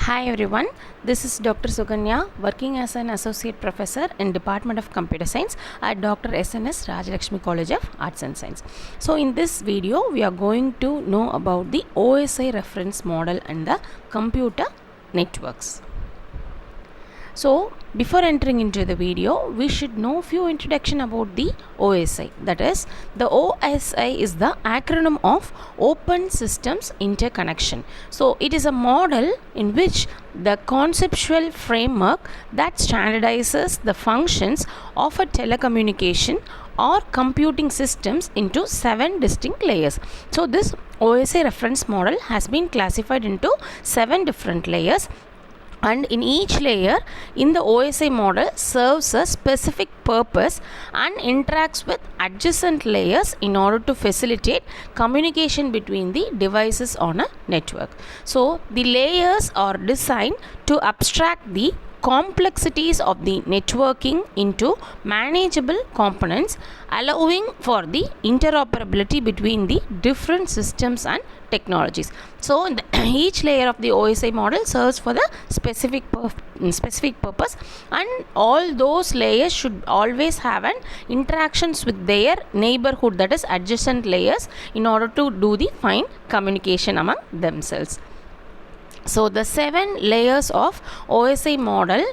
Hi everyone, this is Dr. Suganya working as an associate professor in Department of Computer Science at Dr. SNS Rajalakshmi College of Arts and Science. So in this video we are going to know about the OSI reference model and the computer networks. So before entering into the video, we should know few introduction about the OSI. That is, the OSI is the acronym of Open Systems Interconnection. So it is a model in which the conceptual framework that standardizes the functions of a telecommunication or computing systems into 7 distinct layers. So this OSI reference model has been classified into 7 different layers. And in each layer in the OSI model serves a specific purpose and interacts with adjacent layers in order to facilitate communication between the devices on a network. So the layers are designed to abstract the complexities of the networking into manageable components, allowing for the interoperability between the different systems and technologies. So each layer of the OSI model serves for the specific purpose, and all those layers should always have an interactions with their neighborhood, that is adjacent layers, in order to do the fine communication among themselves. So the 7 layers of OSI model,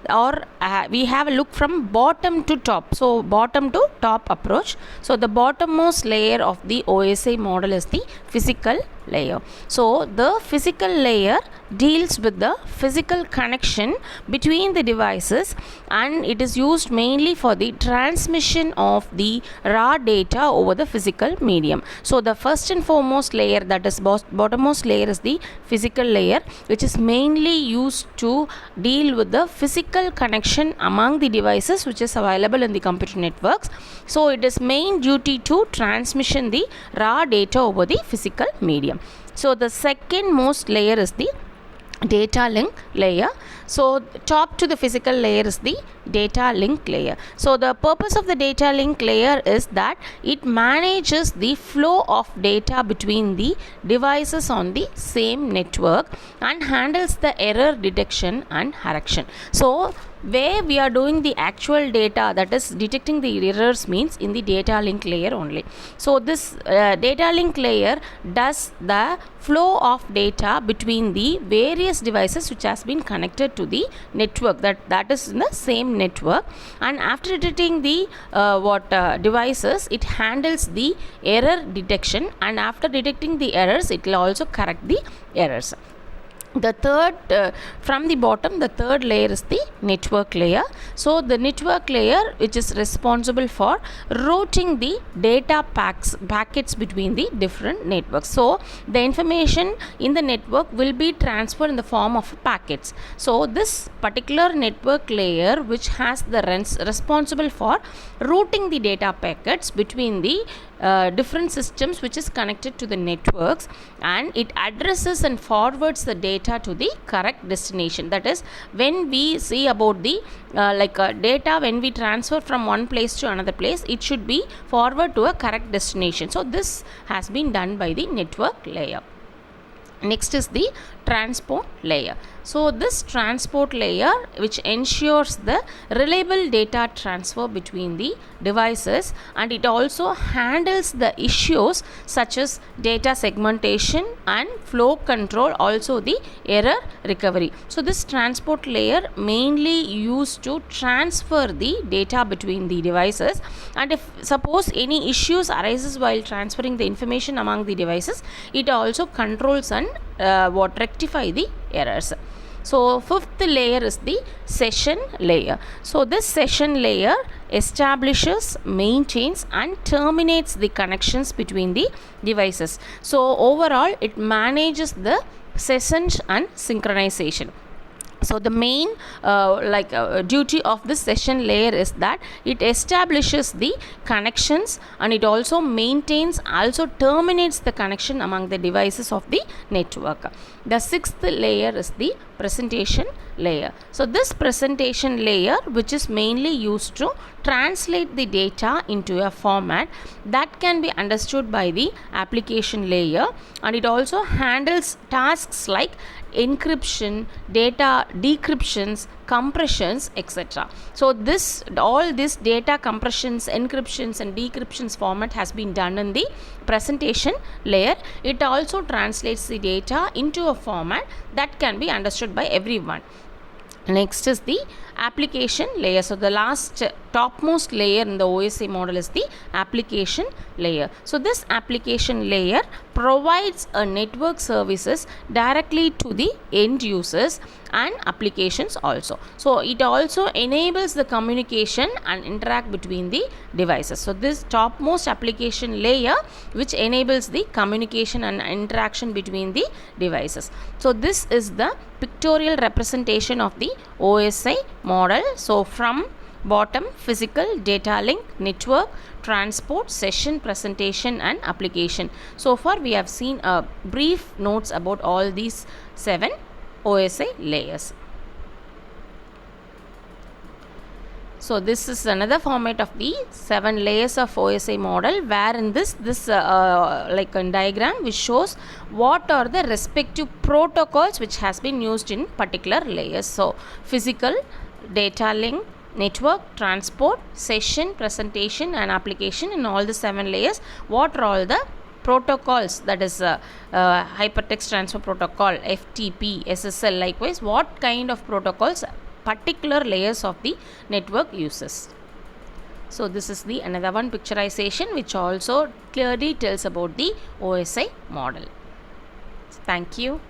or we have a look from bottom to top. So bottom to top approach. So the bottommost layer of the OSI model is the physical layer. So the physical layer deals with the physical connection between the devices, and it is used mainly for the transmission of the raw data over the physical medium. So the first and foremost layer, that is bottommost layer, is the physical layer, which is mainly used to deal with the physical connection among the devices which is available in the computer networks. So it is main duty to transmission the raw data over the physical medium. So the second most layer is the data link layer. So top to the physical layer is the data link layer. So the purpose of the data link layer is that it manages the flow of data between the devices on the same network and handles the error detection and correction. So where we are doing the actual data, that is detecting the errors, means in the data link layer only. So this data link layer does the flow of data between the various devices which has been connected to the network, that is in the same network, and after detecting the devices, it handles the error detection, and after detecting the errors, it will also correct the errors. The third, from the bottom, the third layer is the network layer. So the network layer, which is responsible for routing the data packets between the different networks. So the information in the network will be transferred in the form of packets. So this particular network layer, which has the responsible for routing the data packets between the different systems which is connected to the networks, and it addresses and forwards the data to the correct destination. That is, when we see about the data, when we transfer from one place to another place, it should be forward to a correct destination. So this has been done by the network layer. Next is the transport layer. So this transport layer, which ensures the reliable data transfer between the devices, and it also handles the issues such as data segmentation and flow control, also the error recovery. So this transport layer mainly used to transfer the data between the devices, and if suppose any issues arises while transferring the information among the devices, it also controls and rectify the errors. So fifth layer is the session layer. So this session layer establishes, maintains and terminates the connections between the devices. So overall it manages the sessions and synchronization. So the main duty of this session layer is that it establishes the connections, and it also maintains, also terminates the connection among the devices of the network. The sixth layer is the presentation layer. So this presentation layer, which is mainly used to translate the data into a format that can be understood by the application layer, and it also handles tasks like encryption, data decryptions, compressions, etc. So all this data compressions, encryptions and decryptions format has been done in the presentation layer. It also translates the data into a format that can be understood by everyone. Next is the application layer. So the last topmost layer in the OSI model is the application layer. So this application layer provides a network services directly to the end users and applications also. So it also enables the communication and interact between the devices. So this topmost application layer which enables the communication and interaction between the devices. So this is the pictorial representation of the OSI model. So from bottom, physical, data link, network, transport, session, presentation and application. So far we have seen brief notes about all these 7 OSI layers. So this is another format of the 7 layers of OSI model, where in this like a diagram which shows what are the respective protocols which has been used in particular layers. So physical, data link, network, transport, session, presentation and application. In all the 7 layers, what are all the protocols, that is hypertext transfer protocol, FTP, SSL, likewise what kind of protocols particular layers of the network uses. So this is the another one picturization which also clearly tells about the OSI model. Thank you.